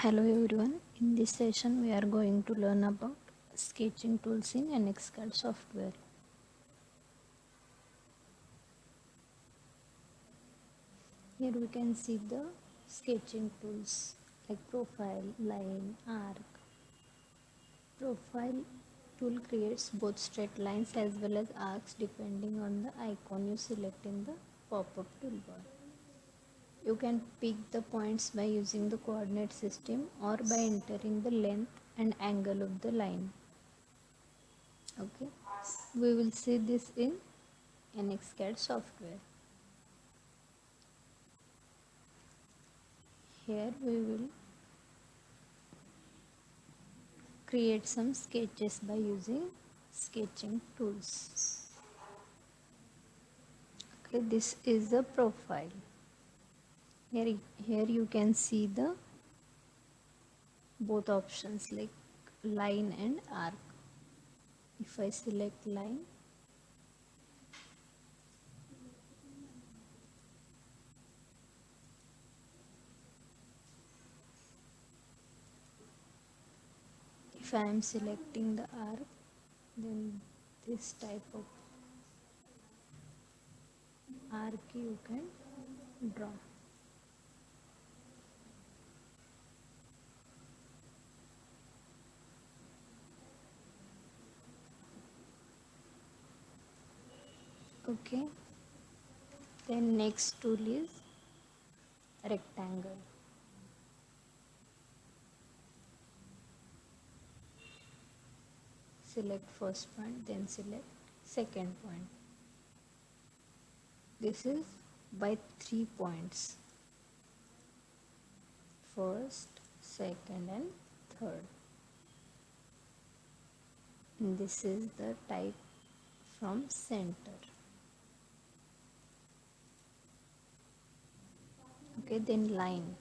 Hello everyone, in this session we are going to learn about sketching tools in NX CAD software. Here we can see the sketching tools like profile, line, arc. Profile tool creates both straight lines as well as arcs depending on the icon you select in the pop-up toolbar. You can pick the points by using the coordinate system or by entering the length and angle of the line. Okay, we will see this in NX CAD software. Here we will create some sketches by using sketching tools. Okay, this is the profile. Here you can see the both options like line and arc. If I select line, if I am selecting the arc, then this type of arc you can draw. Okay, then next tool is rectangle. Select first point, then select second point. This is by 3 points: first, second and third. And this is the type from center. Okay, then line.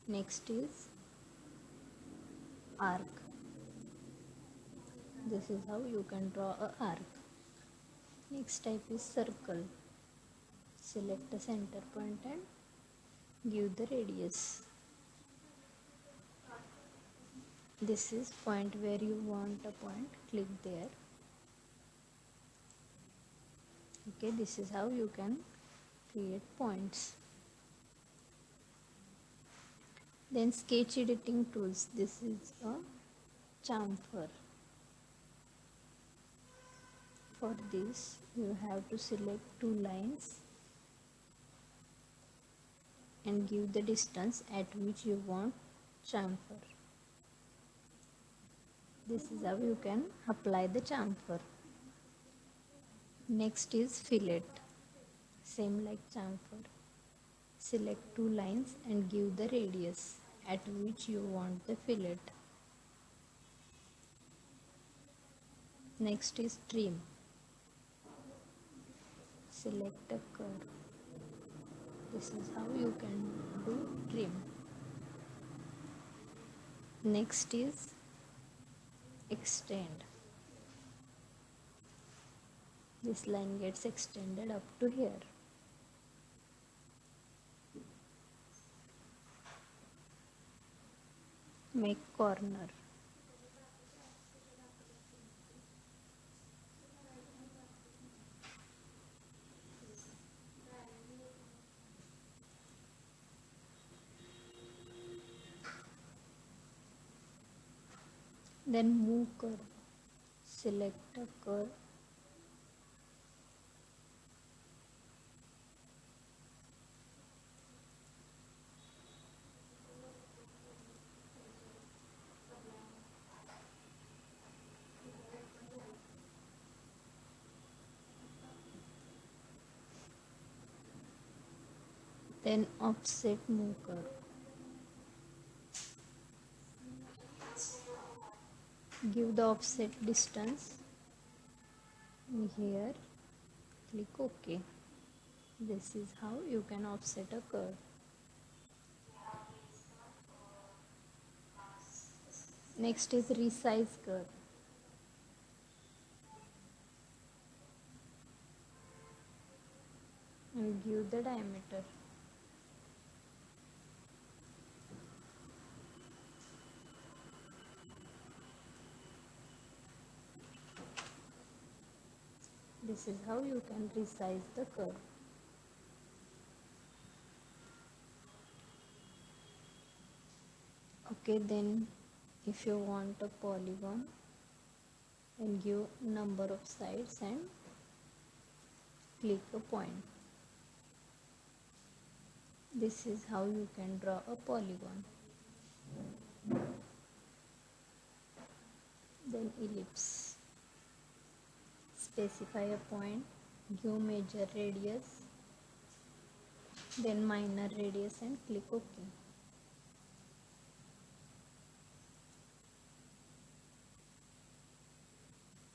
Next is arc. This is how you can draw a arc. Next type is circle. Select the center point and give the radius. This is point where you want a point, click there. Okay, this is how you can create points. Then sketch editing tools. This is a chamfer. For this you have to select two lines and give the distance at which you want chamfer. This is how you can apply the chamfer. Next is fillet. Same like chamfer. Select two lines and give the radius at which you want the fillet. Next is trim. Select a curve. This is how you can do trim. Next is extend. This line gets extended up to here. Make corner. Then move curve. Select a curve. Then offset move curve. Give the offset distance here. Click OK. This is how you can offset a curve. Next is resize curve. give the diameter. This is how you can resize the curve. Okay, then if you want a polygon, and give number of sides and click a point. This is how you can draw a polygon. Then ellipse. Specify a point, give major radius, then minor radius and click OK.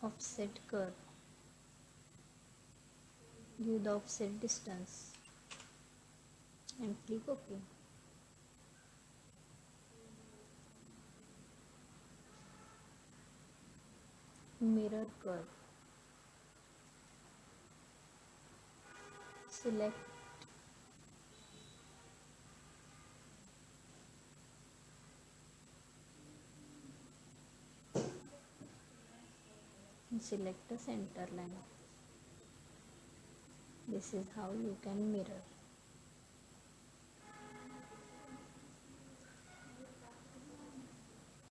Offset curve. Give the offset distance and click OK. Mirror curve. Select and select a center line. This is how you can mirror.